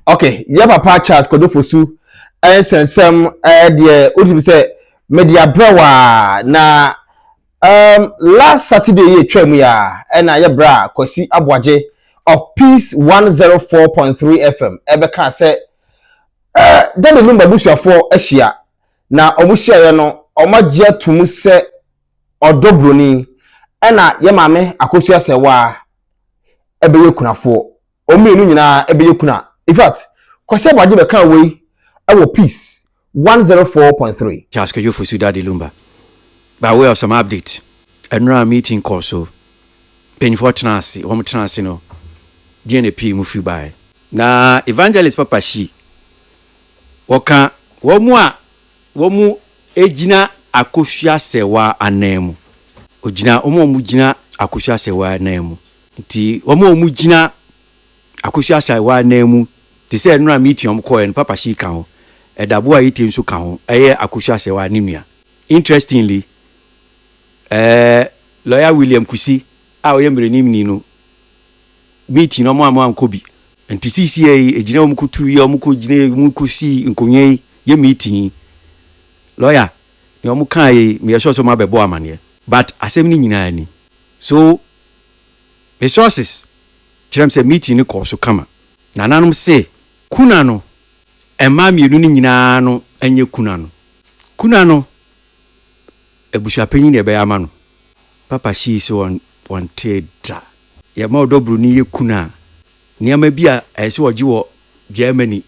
Okay, yeah, Papa Charles Kodofosu, and some the ultimate say media brawa na last Saturday ye twem ya and I bra kwasi abwaje of Peace 104.3 FM. Ebeka say then the Lumba busha for Asia na omushia no omagye tumu se odo Bronii ena ye mame Akosua Serwaa ebeye kunafo omienu nyina ebeye kuna. In fact, kwase abwaje be kan we ewo Peace 104.3. Charles Kodofosu Daddy Lumba. By way of some update, another meeting call so painful tenancy, one tenancy no DNP mufi by. Na evangelist Papa Shi waka womu ejina Akosua Serwaa anemu. Ojina omu jina Akosua Serwaa anemu. Nti womu jina Akosua Serwaa anemu. Ti say another meeting call Papa Shi kan ho. Edabo ayi tem so kan ho. Eye Akosua Serwaa nimia. Interestingly, lawyer William Kusi oye mrenim no meeting no mo ankobi nti CCA ejina omukutu ye omuko jina omukusi nkonye ye meeting lawyer ni omukan ye me sure so ma bebo amane but asem ni nyina ni so resources kirem say meeting ni ko so kama na nanom say kuna no ema mienu ni nyina no anye kuna no ebusha panyin ne be amano Papa Shi so wanted ya ma odo Bronii ye kuna niama bia ese oji wo Germany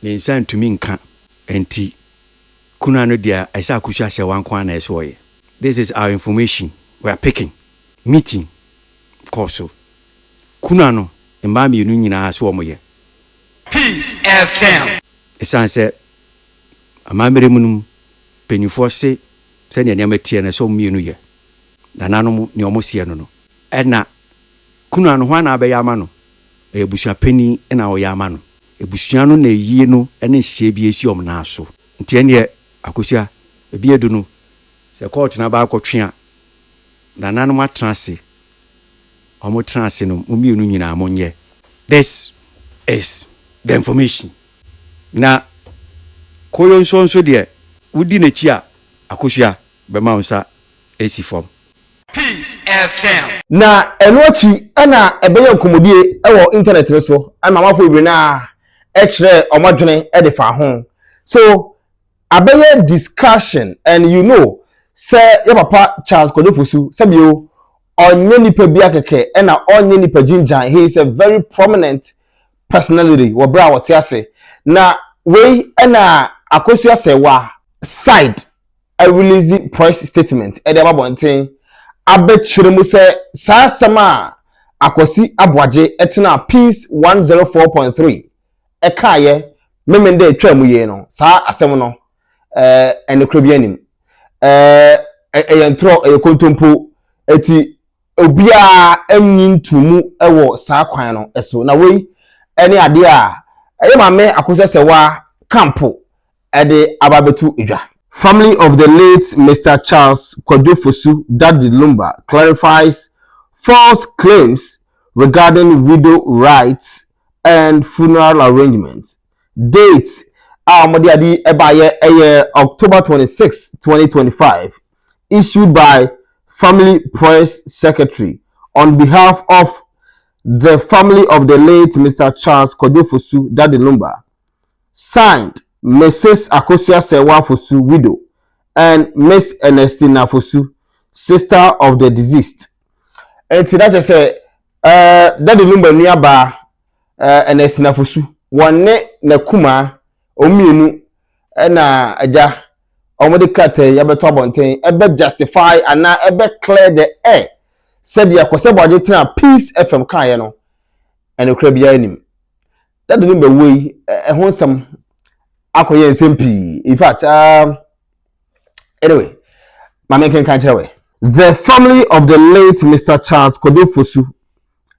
ne nsan tumi nka enti kuna no dia ese Akosua Serwaa kwa na ese oye. This is our information we are picking meeting course kuna no mba mienu nyina so omoye Peace FM esan se amamere munum penifo se ne niama tie na so mienu ye nananom ni omosie no ena kuna no hwana abeyama no ebusua pani na oyama no ebusua no na yie no ene hye bi esi omna so nti ene Akosua ebi edu no se court na ba akotwe nananom atrase omo trase no omienu nyina amonye. This is the information na koyo nso de wudi na chi a Akosua be ma unsa esi form Peace FM. Na enochi ana ebeye nkomodie ewo internet no so ama mafo ibiri na kire omadwene de fa ho. So abeye discussion and you know say your Papa Charles Kodofosu sabio onye nipa bia keke na onye nipa jinjan. He is a very prominent personality wo bra wote ase na we na Akosua Serwaa side a release press statement e dey babonten abetchire mu se saa sama akwasi abwaje etena Peace 104.3 ekaye memende atwamu ye no saa asem no enekrebia nim eyentro ekontompo eti obia anyintumu ewo saa kwan no eso na wei ene ade a mame Akosua Serwaa campo ede ababetu edwa. Family of the late Mr. Charles Kodofosu Daddy Lumba clarifies false claims regarding widow rights and funeral arrangements. Date Amodiadi Ebaye October 26, 2025, issued by Family Press Secretary on behalf of the family of the late Mr. Charles Kodofosu Daddy Lumba. Signed Mrs. Akosua Serwaa Fosu widow and Miss Ernestina Fosu, sister of the deceased. And that is Daddy Lumba niaba Ernestina Fosu wane na kuma omienu na aja omode kate yabeto abonten ebe justify ana ebe clear the air said ya kwase boje tena Peace FM kan ye no enokra bia anim. Daddy Lumba wey ehonsam akoye SMP. In fact, anyway, the family of the late Mr. Charles Kodofosu,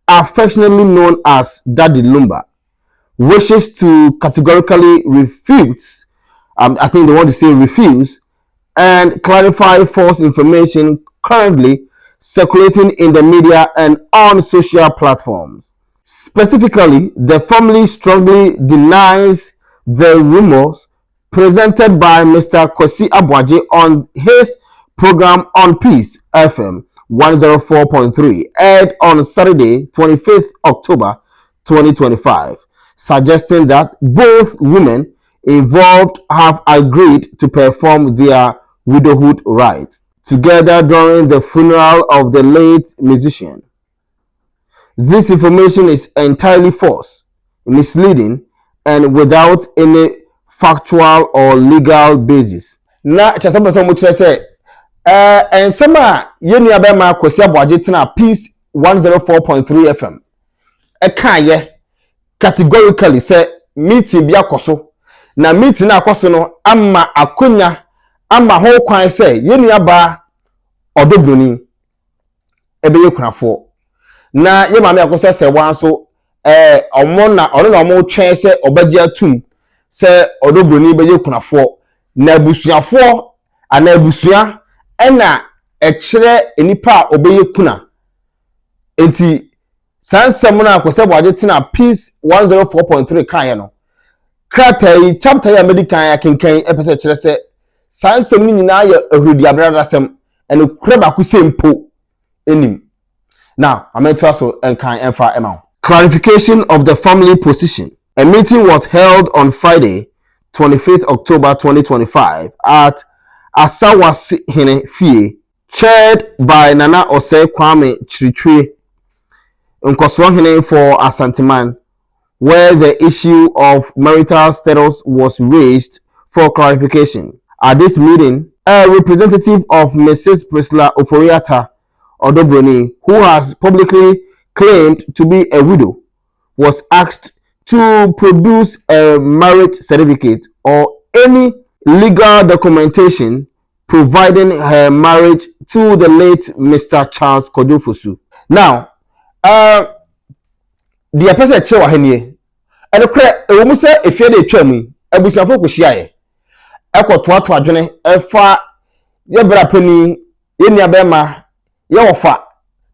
affectionately known as Daddy Lumba, wishes to categorically refute, I think they want to say refuse, and clarify false information currently circulating in the media and on social platforms. Specifically, the family strongly denies the rumors presented by Mr. Kwesi Aboagye on his program on Peace FM 104.3, aired on Saturday, 25th October 2025, suggesting that both women involved have agreed to perform their widowhood rites together during the funeral of the late musician. This information is entirely false, misleading, and without any factual or legal basis. Na chasamba so much say ensema yenu abema Kwesi Aboagye tena Peace 104.3 FM. Kaye categorically say meeting bi akoso. Na meeting na akoso no ama akonya ama ho kwan say yenu aba Bronii ebeye kunafo. Na ye maame Akosua Serwaa so omo na omo twen se obaje atum se Bronii beye kunafo na abusuafo ana abusua ena ekire enipa obeye kuna enti sansam na Kwesi Aboagye tena Peace 104.3 kan no kratai chapter ya medical ya kenkan epese kire se sansam ni nyina ya ahudi abradasem ene kura ba ku sempo enim. Now, I'm going to also enfa. Clarification of the family position. A meeting was held on Friday, 25th October 2025 at Serwaa Fie, chaired by Nana Osei Kwame Chirichwe Nkosua for Asanteman, where the issue of marital status was raised for clarification. At this meeting, a representative of Mrs. Priscilla Oforiatta Bronii, who has publicly claimed to be a widow, was asked to produce a marriage certificate or any legal documentation providing her marriage to the late Mr. Charles Kojofosu. Now, the person chewa henie, and the woman say if you dey twam, abusiafo ko hia ekoto adwene efa ye bra pani ye nia bema ye wofa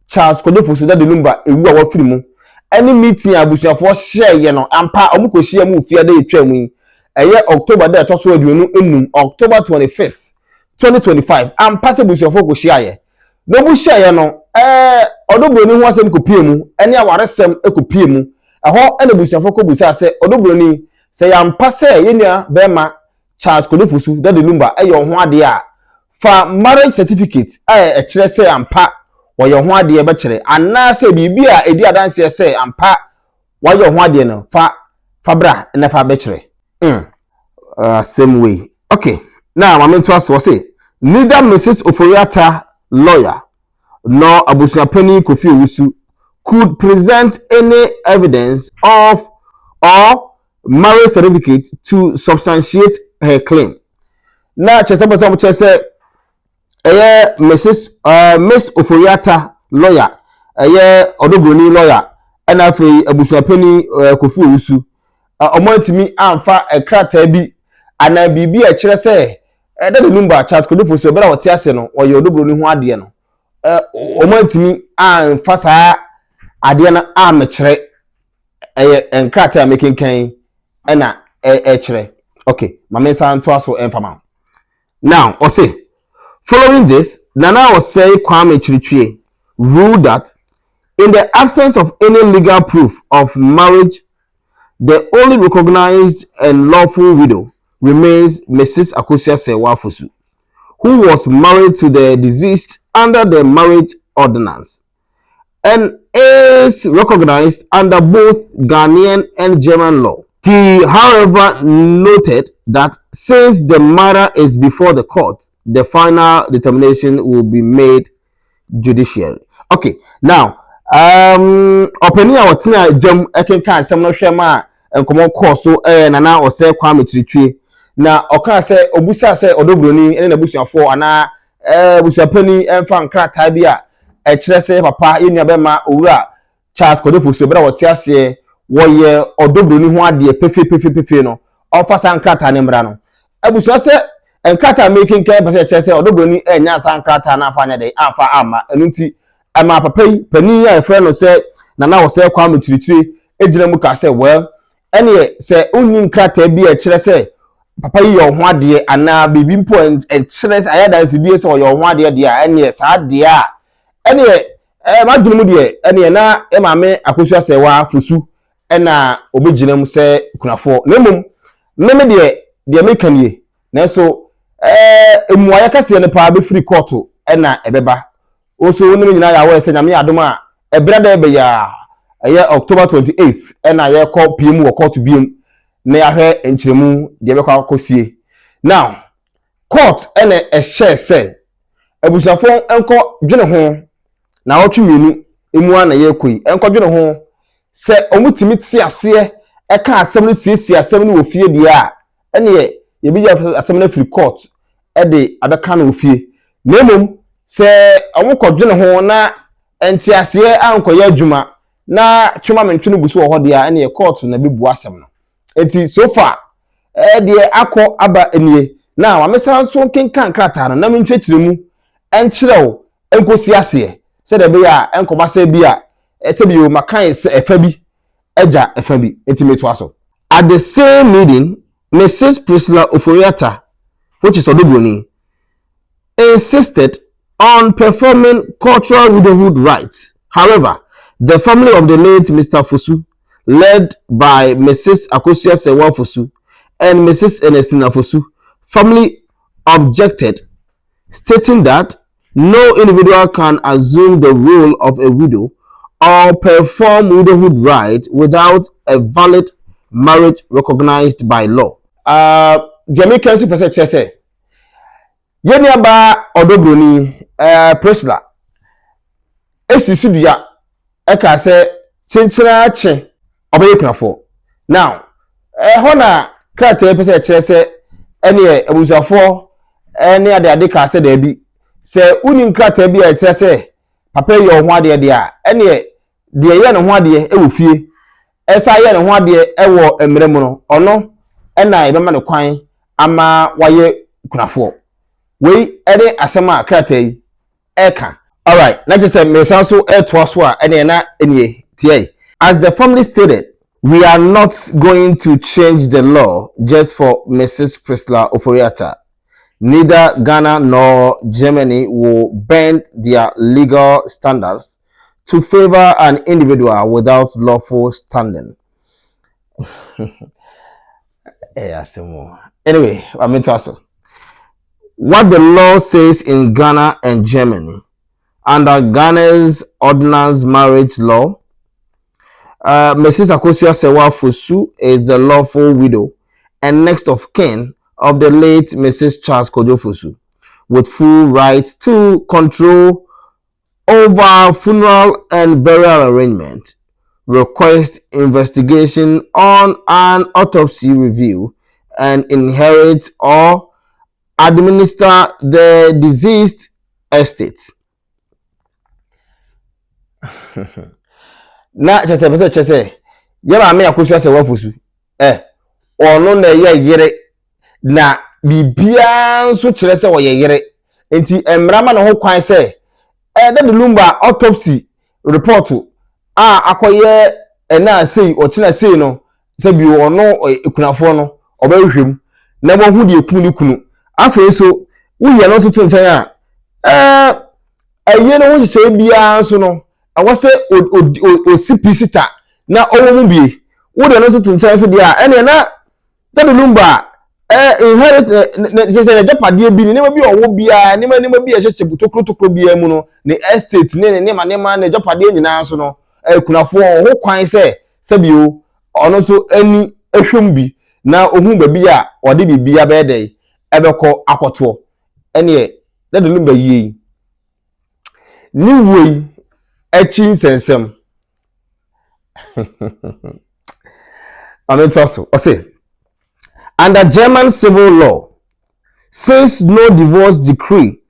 Charles Kojofosu da de Lumba ewu a wafiri mu any meeting abusiafo share ye no ampa omuko hia mu fie da etwam eye October da etoso aduonu enum October 25th 2025 ampa se abusiafo ko hia ye no bu share ye no Bronii ho asem ko pie mu ene awaresem ekopie mu eho ene abusiafo ko busa se Bronii se yampa se ye nia bema Charles Kojofosu da de Lumba eye ho ade a fa marriage certificate kire se ampa wo ye ho ade be kire ana se bibi a edi adanse se ampa wo ye ho ade no fa bra na fa be kire same way. Okay, now I'm into us say neither Mrs. Oforiatta lawyer nor Abusuapani Kofi Owusu could present any evidence of or marriage certificate to substantiate her claim. Now chesamba say Miss Oforiatta lawyer Bronii lawyer and afi Abusuapani Kofi Owusu omantimi amfa ekrata bi ana bibi a kire se da de Lumba Charles Kojofosu bera wote ase no oye Bronii ho ade no omantimi amfa saa ade na amekire enkrata mekenkan na kire. Okay, mama santo aso enfama. Now o say following this, Nana Osei Kwame Chirichwe ruled that in the absence of any legal proof of marriage, the only recognized and lawful widow remains Mrs. Akosua Serwaa, who was married to the deceased under the marriage ordinance and is recognized under both Ghanaian and German law. He, however, noted that since the matter is before the court, the final determination will be made judicially. Okay, now, opening our tina jam ekenkan sem no hwema enkomo course so Nana Osei Kwame Chirichwe na oka say obusa say Bronii ene na busuafo ana busuapani emfa nkrata bia kire say papa yenu abema owura Charles Kojofosu bra wote ase woye Bronii ho ade pefe no ofa sankrata ne mra no abusua say enkrata making care pese kire say Bronii enya sankrata na afanya de afa ama enunti ama papa yi pani ya friend no say Nana Osei Kwame Chirichwe ejina mu ka say well ene say onni nkrata bi e kire say papa yi yo ho ade ana bibi mpo en kire say ayada sidie say yo ho ade de a ene sa de a ene madunu mu de ene na e maame Akosua Serwaa Fosu ena obegina mu say kunafo nemum meme de mekanie na so emuaya kase ne pa be free court ena ebeba oso wonu nyina ya wo se nyame adom a ebrada be ya October 28th ena ye call PM wo court biem na ya hwe enchiremu de be kwa akosie now court ena share se abusafo enko dwene ho na wotwe mienu emu ana ye koi enko dwene ho se omutimi ti ase eka asem no siesie asem no ofie de a ene ye bi asem no free court ede abeka na ofie nemom se omukodwene ho na entiase ankoye adwuma na twema mentwene gusu wo hode a ene ye court na bebu asem no enti so far de akọ aba enie na wa mesa so kenkan krata no na menchechiremu enchirew enkosi ase se de be ya enkobasa bi a se bi o makan efa bi eja efa bi enti meto aso. At the same meeting, Mrs. Priscilla Oforiatta, which is Bronii, insisted on performing cultural widowhood rites. However, the family of the late Mr. Fosu, led by Mrs. Akosua Serwaa Fosu and Mrs. Ernestina Fosu, family objected, stating that no individual can assume the role of a widow or perform widowhood rites without a valid marriage recognized by law. Jamie Kensi pese chese yeni aba Bronii Priscilla esi sudia eka se chenchira che obeye kunafo now hona krata pese chese ene abusafo ene ade ka se da bi se uni nkrata bi a chese papa ye ho ade de a ene de ye ne ho ade e wo fie esa ye ne ho ade e wo emre mu no ono ena ebe ma ne kwan ama waye kunafo we ene asema krata yi eka. All right, now just say me so etwaswa ene na enie tie. As the family stated, we are not going to change the law just for Mrs. Priscilla Oforiatta. Neither Ghana nor Germany will bend their legal standards to favor an individual without lawful standing. Anyway, I'm into also. What the law says in Ghana and Germany, under Ghana's ordinance marriage law, Mrs. Akosua Serwaa Fosu is the lawful widow and next of kin of the late Mrs. Charles Kojo Fosu, with full rights to control over funeral and burial arrangement, request investigation on an autopsy review, and inherit or administer the deceased estate. Na chese yaba me Akosua Serwaa Fosu ono na ye yire na bibia nso kire se wo ye yire enti emrama na ho kwan se the Lumba autopsy report akoye na sei o kina sei no se bi ono ekunafo no obahwehwem na bo hu de ekunu ni kunu afa so wuye no tutu nchan aye no ho hye bia nso no awase o sipista na owo mu bie wo de no tutu nchan so dia ene na the Lumba inherit je japade bi ni bi owo bia ni ma bi ehye tokro bia mu no ne estate ne ma ne japade nyina so no kunafo ho kwan se bi o ono so ani ehwem bi na ohun ba bi a ode bibia be dey ebekọ akoto ene the Lumba yi ni woi echi sensem ametoso o say under German civil law, since no divorce decree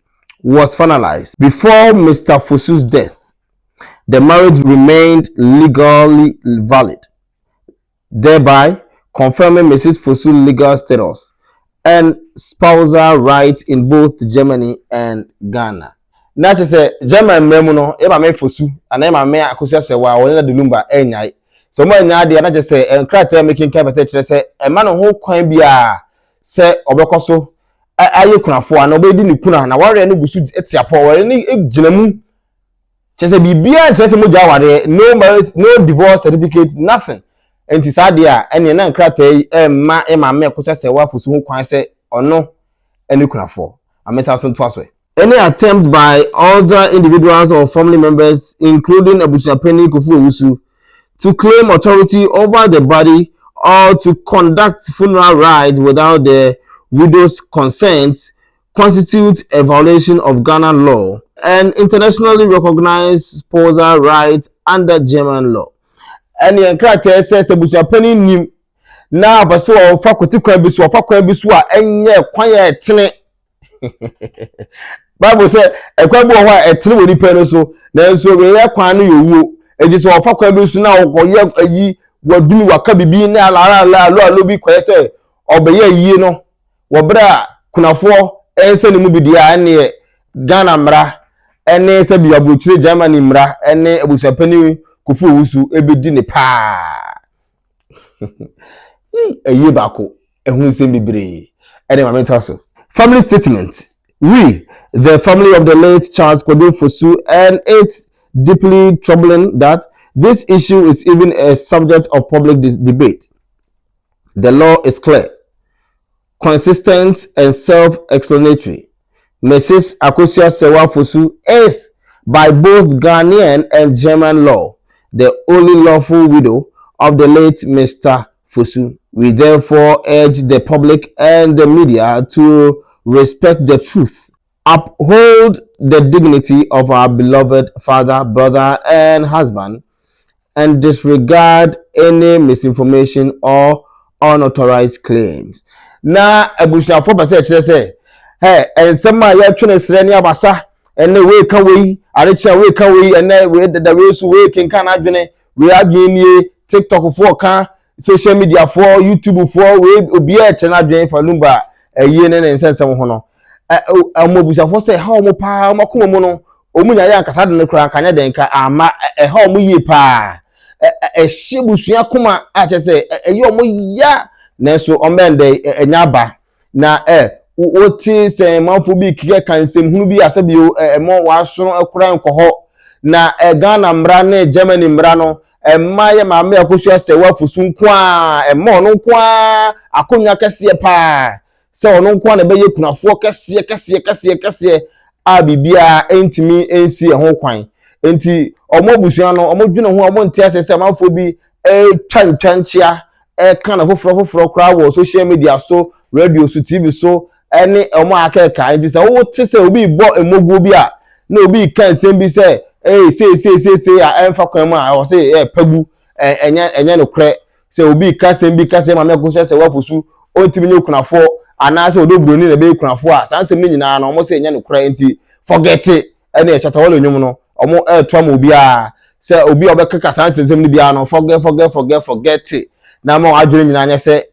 was finalized before Mr. Fosu's death, the marriage remained legally valid, thereby confirming Mrs. Fosu's legal status and spousal rights in both Germany and Ghana. Na che say German memu no e ba me Fosu ana e ma me Akosua Serwaa wona the Lumba enyai so mo nya de na je say enkrata making care better kire say e ma no ho kwan bia say obekoso aye kunafo ana obedi ni kuna na ware ne gusu etiapo ware ni ginamu chese bibia chese mo jaware no divorce certificate nothing enti sade a ene na nkrata ma me ko chese wa fusu ho kwan say ono ene kunafo amesa so to aswe. Any attempt by other individuals or family members, including Abusuapeni Kofu-Owusu, to claim authority over the body or to conduct funeral rites without the widow's consent constitutes a violation of Ghana law and internationally recognized spousal rights under German law. And the Enkrate says Abusuapeni nim na abaso ofa kotikwan biso ofa kwan biso a enye kwan ya etene Bible say ekwan bo ho a etene woni pe no so na so we kwan no yowo eji so ofa kwan biso na okoye ayi wadumi waka bibi na alo bi kwaye say obeye yi no wo bra kunafo ense ne mu bidia ne Ghana mra ene se bi abuchire Germany mra ene Abusuapeni Kofu-Owusu ebedi ne pa eye bako ehun se bibre ene ma mental so. Family statement. We, the family of the late Charles Kofi-Owusu, and it's deeply troubling that this issue is even a subject of public debate. The law is clear, consistent, and self-explanatory. Mrs. Akosua Serwaa is, by both Ghanaian and German law, the only lawful widow of the late Mr. Fosu. We therefore urge the public and the media to respect the truth, uphold the dignity of our beloved father, brother, and husband, and disregard any misinformation or unauthorized claims. Na abusuafo basa kire say, hey, ensema ya twene sere ne abasa, ene we ka we, arecha we ka we, ene we da we so we kenka na adwene, we adwene nie TikTok for ka, social media for, YouTube for, we obi e che na adwene for Lumba eye ne nsensem ho no. Abusuafo say ha omo pa, omakoma mu no, omunya ya nkasa de ne kura kanya den ka ama ha omo yi pa. Shibusua kuma a che say eye omo ya na so omende enyaba na woti se manfo bi kike kansem hunu bi asebio mo waso ekura nkoho na Ghana mra ne Germany mra no maye maame Akosua Serwaa fusu nko a mo no nko a akonya kase pa se ono nko na beye kunafo kase a bibia entimi ensi ho kwan enti omo busua no omo dwene ho omo ntia se manfo bi twanchia kana foforo kra wo social media so radio so TV so any omo akeka enti se wo tese obi bo emogu bi a na obi kan sem bi se say a emfa kwan mu a o say pagu enya no kre se obi ka sem bi ka sem ma Akosua Serwaa Fosu ontimi ne kunafo ana se odo Bronii na be kunafo a sansem ni nyina na omo se enya no kre enti forget it ene e chata wala nyum no omo twam obi a se obi obekeka sansem ni bia no forget it na ma adwene nyina anya se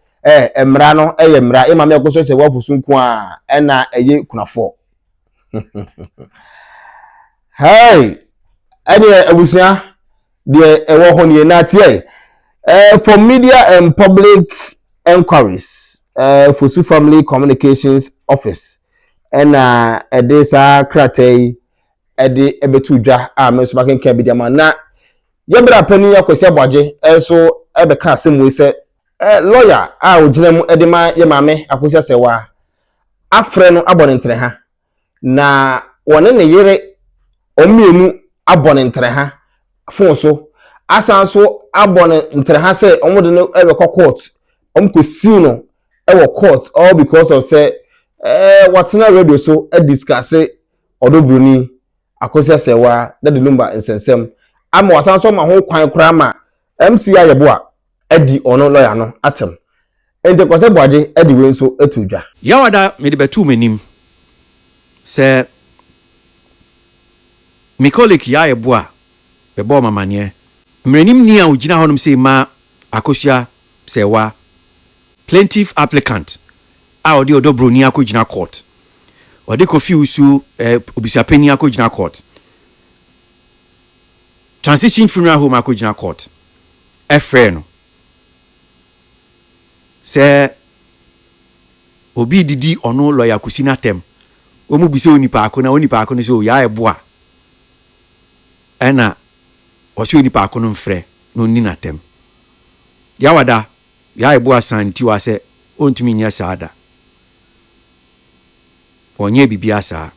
emra no emra e ma Akosua Serwaa Fosu nko a ena eye kunafo. Hey, any abusia de ewo ho ne na tie for media and public enquiries Fosu Family Communications Office and edesa kratei ede ebetu dwa a menso baken ka bi diama na yebra pani Akwesi Aboagye so ebeka asem we se lawyer a oginamu ede ma ye maame Akosua Serwaa afre no abone ntre ha na wone ne yere omienu abone ntre ha fon so asan so abone ntre ha say omode no ebe court omkosi no ewo court all because of say what's na radio so discuss odo Bronii Akosua Serwaa that the Lumba nsensem ama wasan so ma ho kwan kra ma MC Yeboah edi ono lawyer no atem ente kwase Aboagye edi we nso etudwa yawada me de betu manim se me colleague Yeboah bebo mamane mrenim ni a ogina honom say ma Akosua Serwaa plaintiff applicant a odi odo Bronii akogina court odi Kofi-Owusu Obusuapeni akogina court transition funeral home akogina court a friend. Say, Obi didi ono lawyer kusina tem. Omu bise onipa akona so ya Yeboah. Ena osi onipa akona mfre no ni na tem. Ya wada ya Yeboah santi wa se ontumi nya saada. Onye bibia saa.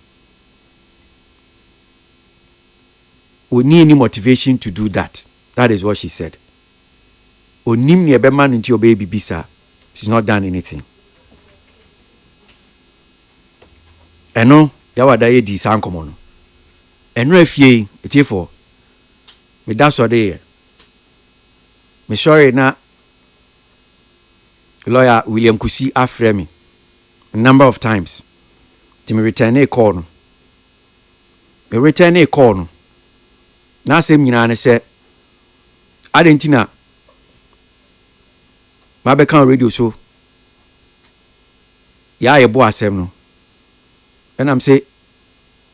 Oni any motivation to do that. That is what she said. Onim ne ebe man nti obe bibisa. She's not done anything. Eno ya wada ye di san komo no. Eno afie etiefo. Me da so de. Me sorry na lawyer William Kusi afre me a number of times. To me return a call no. Me return a call no. Na asem nyina ne se adentina ma be kan radio so ya Yeboah asem no. And I'm say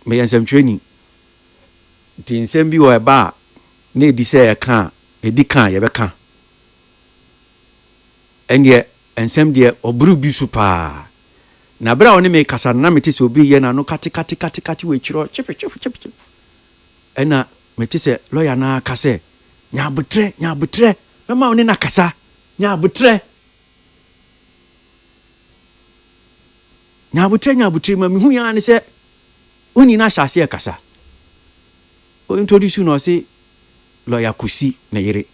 me yansem training tin nsem bi wo eba na edi se e kan edi kan ye be kan enye ensem de oburu bi su pa na bra woni me kasa na meti se obi ye na no kati we chiro chip ena meti se lawyer na kase nya butre mama woni na kasa nya butre ma mi hu ya ne se oni na hyase e kasa o introduce no se lawyer Kusi na yere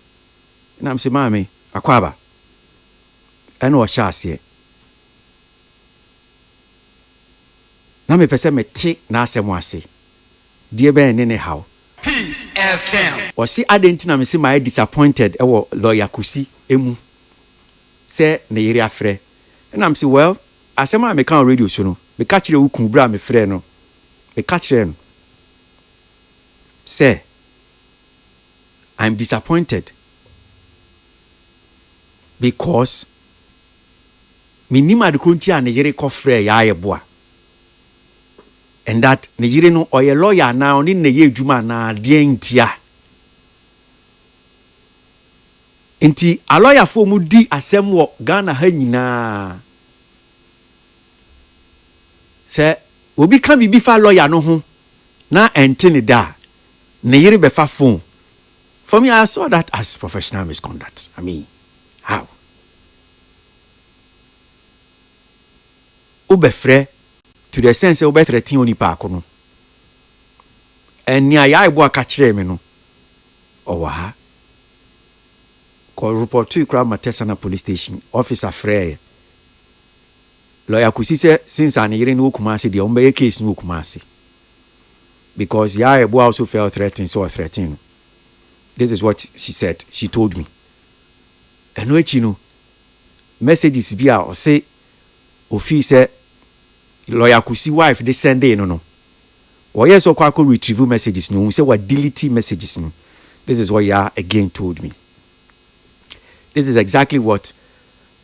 na am se maame akwaba ena o hyase na me pese me ti na asem ase die ben ne how Peace FM o si adentina me se my disappointed e wo lawyer Kusi emu se na yere afre na am se well asema me kan radio so no me ka kire wo kun bra me frɛ no me ka kire no say I'm disappointed because me ni ma de kronti a ne yere ko frɛ ya Yeboah and that ne yere no oye lawyer na oni ne ye adwuma na de ntia enti a lawyer fo mu di asem wo Ghana ha nyina se obi kan bibi fa lawyer no ho na entene da ne yere be fa phone. For me, I saw that as professional misconduct. I mean, how? Ubefre to the sense of better thing oni pa kono. And nya ya Yeboah ka kire me no. Owa ha. Call report to Crown Matesana police station officer Frey. Lawyer Kusi say since an yere no Kumasi the ombe case no Kumasi. Because ya Yeboah also felt threatened, so threatened. This is what she said. She told me. And which you know, messages be or say, Ofi say, lawyer Kusi wife they send no. Or yes, or quack retrieve messages no. We say what delete messages no. This is what ya again told me. This is exactly what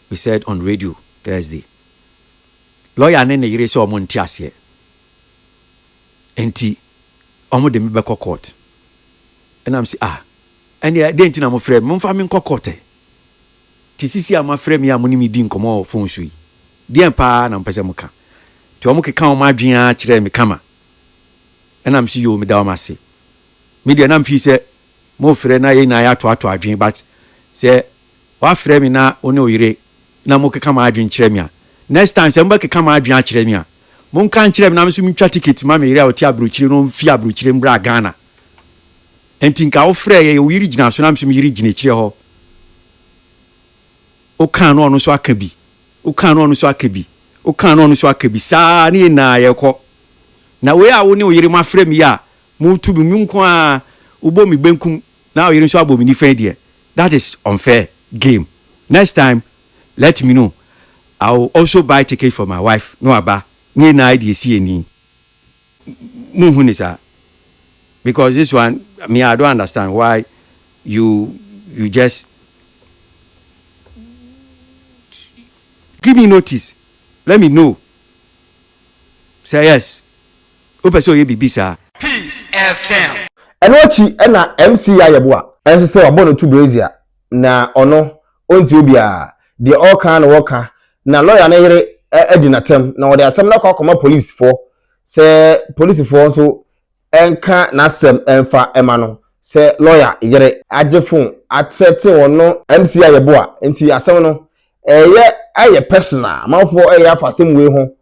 we said on radio Thursday. Lawyer nene yire so omonti ase. Enti omo de me be court. And I'm say and ya denti na mo frɛ me mfa me nkokote ti sisi ama frɛ me ya mo ni mi di nkomo phone so yi die pa na mpese mo ka ti o mo keka o ma adwen a kyerɛ me kama and I'm see you me da o ma se me de na mfi sɛ mo frɛ na ye na ya to adwen but sɛ wa frɛ me na o ne o yire na mo keka ma adwen kyerɛ me a next time sɛ mo keka ma adwen a kyerɛ me a mo nka kyerɛ me na me so mi twa ticket ma me yire a o ti abrokyire no mfi abrokyire mbra Ghana. Enti nka wo frɛ ye wo yiri gina so na mso yiri gina kyire ho o kan no so aka bi saa ne na ye kɔ na we a wo ne wo yiri ma frɛ mi ya mu tu bi mu nko a wo bo mi benkum na wo yiri so abo mi ni fan de. That is unfair game. Next time let me know. I will also buy ticket for my wife no aba ni na idea see ani mu hu ni sa. Because this one, I don't understand why you just give me notice. Let me know. Say yes. Open so ye bibisa. Peace FM. And what she and MC Yeboah. And she say about no two Brazil. na ono onti obia de all kan worker na lawyer na yere edinatem na wo de asem na kwakoma police for say police for so enka na asem enfa ema no say lawyer yere age phone atsete wono MC Yeboah enti asem no aye personal amafo afa asem we ho.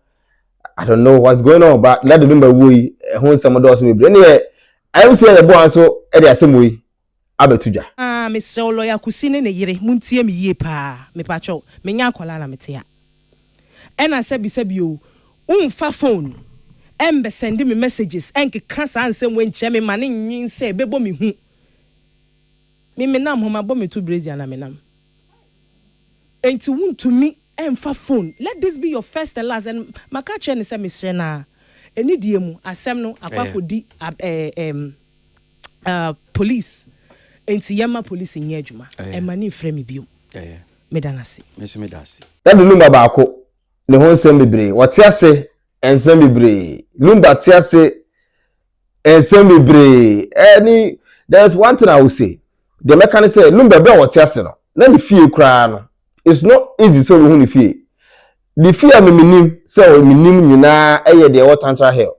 I don't know what's going on, but let the number we who some of those maybe anyway MC Yeboah so e de asem we abetuja Mr. Lawyer kusine ne yire muntie me yie pa me pacho me nya akola na mete ya ena sebi o umfa phone embe send me messages enke kasa ansem we nche me mane nwin se bebo me hu me nam ho mabo me to Brazil na me nam enti wuntumi emfa phone. Let this be your first and last. And makache ne se Mr. na eni die mu asem no akwakodi police enti yama police nye adwuma emani frɛ me bio medanase medase da do Lumba baako ne ho nsɛm bebre wɔte ase nsɛm bebre Lumba te ase nsɛm bebre any there's one thing I will say the mechanic say Lumba be wɔte ase no na ne fie kura no it's not easy so we hu ne fie the fie ameminim say o minim nyina eye de what tantra hell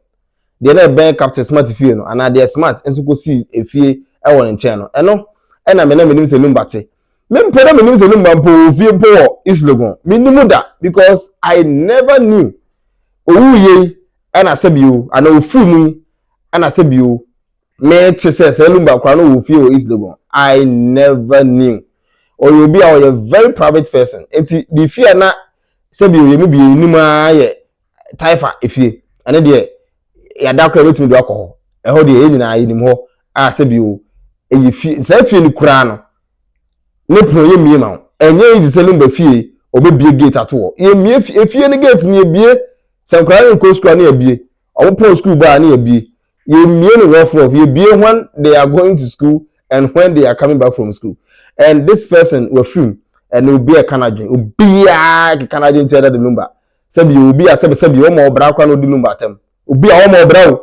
de na ben captain smart fie no ana de smart enso ko si efie ewo ne nche no eno ena me na menim se Lumba te me mpere menim se Lumba mpo fie mpo islogon minimu da because I never knew owuye ana sebio ana ofumu ana sebio me te se Lumba kwa no ofie o islogon I never knew or you be a very private person enti the fear na sebio ye me bi enima ye taifa efie ane de ya dakra betumi do akọ ho de enyina yenim ho a sebio eyi fie se fie ni kura no ne pro ye mie ma enye izi se Lumba fie obebie gate ato ye mie fie ni gate ni ebie se kura ni ko school na ebie obo school ba na ebie ye mie ni rough ye bie when they are going to school and when they are coming back from school. And this person were film and will be a Canadian will be a Canadian cheddar the Lumba sebi will be a sebi o mo bra kwa no di Lumba tem will be a o mo bra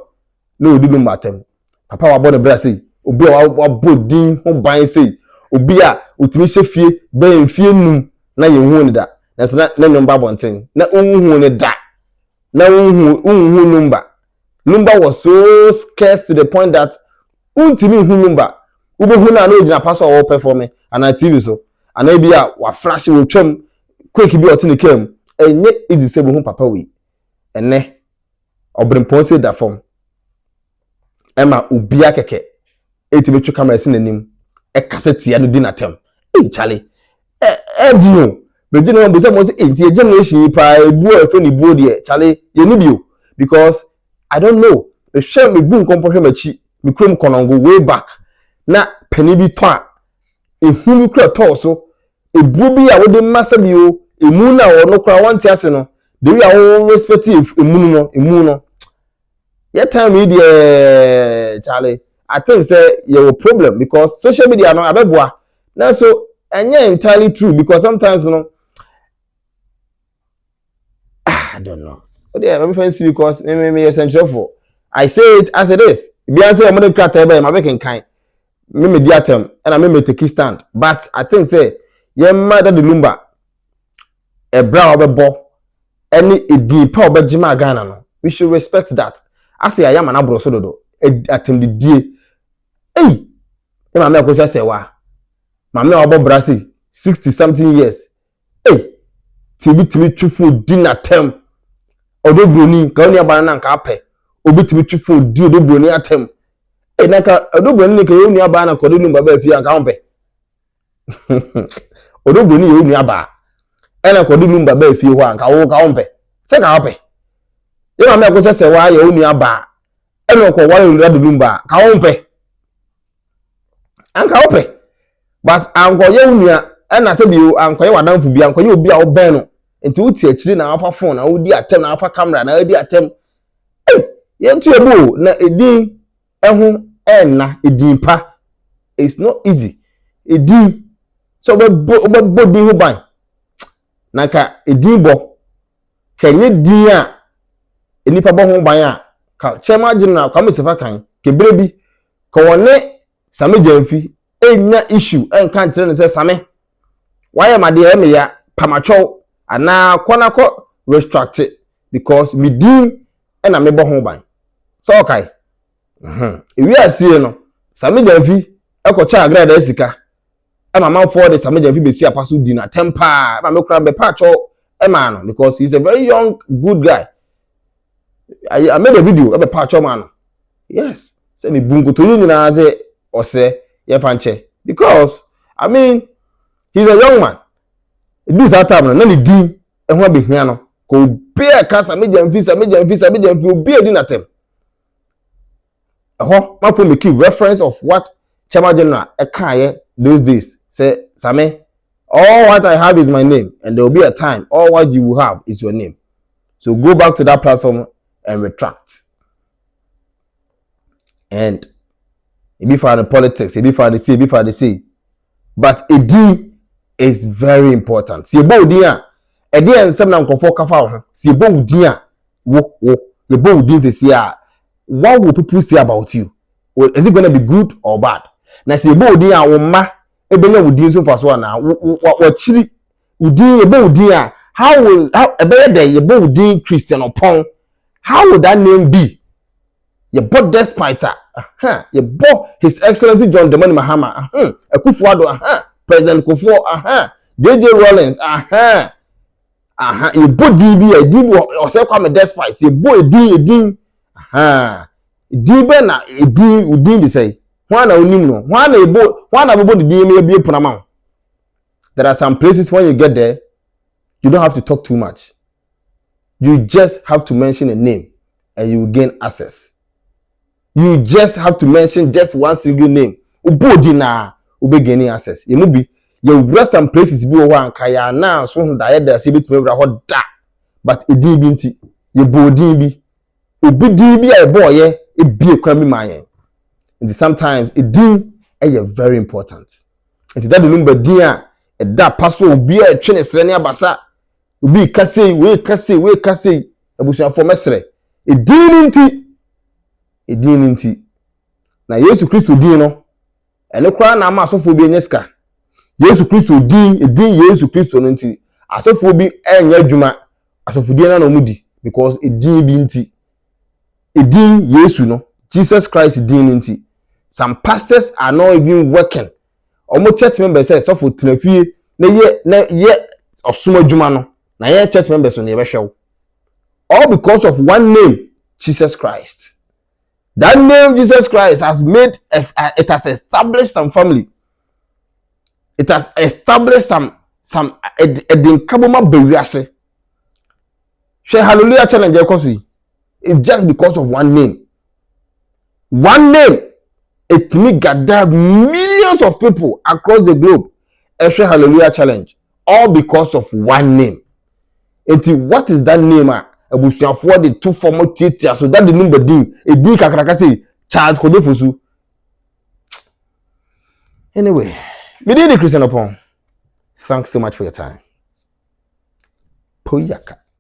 no di Lumba tem papa wa born bra say will be a bodin ho ban say will be a utimi hye fie ben fie num na ye hu ne da na se na Lumba bonten na unhu ne da na unhu Lumba was so scarce to the point that untimi hu Lumba ube hu na no gina pastor wo perform ana TV so ana bia wa flash wo twam quick bi otine kam enye easy se bo hu papa we ene obrempon se da form ema ubia keke etime twa camera sin anim e cassette ya no di na tem chale dio be di no be se mo se enti generation pa ebu efe ni buo de chale ye ni bio because I don't know the share me bu nkompo machi me krom konongo way back na pani bi to a ehunu kura to so ebu bi a wode massa bi o emu na wo no kura wanti ase no de wi a wo respect emu no yet time me dey Charlie I think say you problem because social media no abeboa na so enye entirely true because sometimes I don't know but yeah me fancy because me essential for I say it as it is bi an say mo de kura ta be ma be kan me mediatem and I me take stand but I think say ye mother the Lumba e bra obebo any edi pa obejima Ghana no we should respect that I say I am an abro so dodo atem the die eh e ma me Akosua Serwaa ma me obo brasi 60 something years eh tibi twufo di na tem odo Bronii ka oni abana na nka ape obi tibi twufo di odo Bronii atem naka odogbo ni ke yonu aba na kodo Lumba ba fi anka hompe odogbo ni yonu aba ena kodo Lumba ba fi ho anka wo ka hompe se ka hompe ye ma me Akosua Serwaa yonu aba ena ko wa yonu da Lumba ka hompe anka hompe but anko yonu ena se bi anko ye wadanfu bi anko ye obi a wo ben no enti wuti akiri na afa phone na wodi atem na afa camera na wodi atem ye ntu ebu na edin ehun na edimpa it's not easy edim so obo din ho ban naka edimbo kenye din a enipa bo ho ban a ka chema general kwa mesefa kan kebre bi ko woni same jamfi enya issue and can't tell say same why am I there me ya pamacho ana kwanako restricted because me din and I mebo ho ban so okay we are seeing no same jamfi ekocha agrada esika e mama for the same jamfi be see apaso din na temper ma me kura be pacho e man no because he's a very young good guy. I made a video about pacho man. Yes, say me bungo to you nyina say or say ye fanche because I mean he's a young man. This time na ni din e ho be hia no ko be a cast me jamfi be din atem. Ma for make reference of what Chairman General Ekaye those days say Same all what I have is my name and there will be a time all what you will have is your name. So go back to that platform and retract. And it be for the politics, it be for the say. But a D is very important. See about dia, a dia and some nkofo kafa. See about dia, wo the bold things is here. What will people say about you? Well, is it going to be good or bad? Now see about dia woma ebenya wudi so faso na wa chiri wudi about dia. How a better day you both Dean Christian upon how would that name be? You bought despite you bought His Excellency John Dramani Mahama, Akosua, President Kofo, JJ Rawlings, you bought DB or say come a despite you bought a Dean, DB na a Dean say one no one about the DB may be a amount. There are some places when you get there. You don't have to talk too much. You just have to mention a name and you will gain access. You just have to mention just one single name. Ubodina will be gaining access. You will be you rest some places be one kaya now so that there see bit me hot da. But a DB you bodin be ubi DB a boy it be a kwami man. And sometimes a din is very important. And that the Lumba dia a da passo will be a train strania basa. Ubi kase we abusia for mesre e din nti na Yesu Kristo din no ene kwa na ma asofo bi enyeska Yesu Kristo din Yesu Kristo no nti asofo bi enya adwuma asofo din na omudi because e din bi nti e din Yesu no Jesus Christ din nti some pastors are not even working omo church members say asofo tenafie na ye osoma adwuma no na your church members on the show. All because of one name, Jesus Christ. That name, Jesus Christ, has made it has established some family. It has established some kabuma beriase. Share hallelujah challenge it's just because of one name. One name, it may gather millions of people across the globe. Share hallelujah challenge. All because of one name. What is that name? Abusuafo the two formal teacher so that the number din e din kakraka say Charles Kodefosu. Anyway, we did the Christian upon. Thanks so much for your time. Poyaka.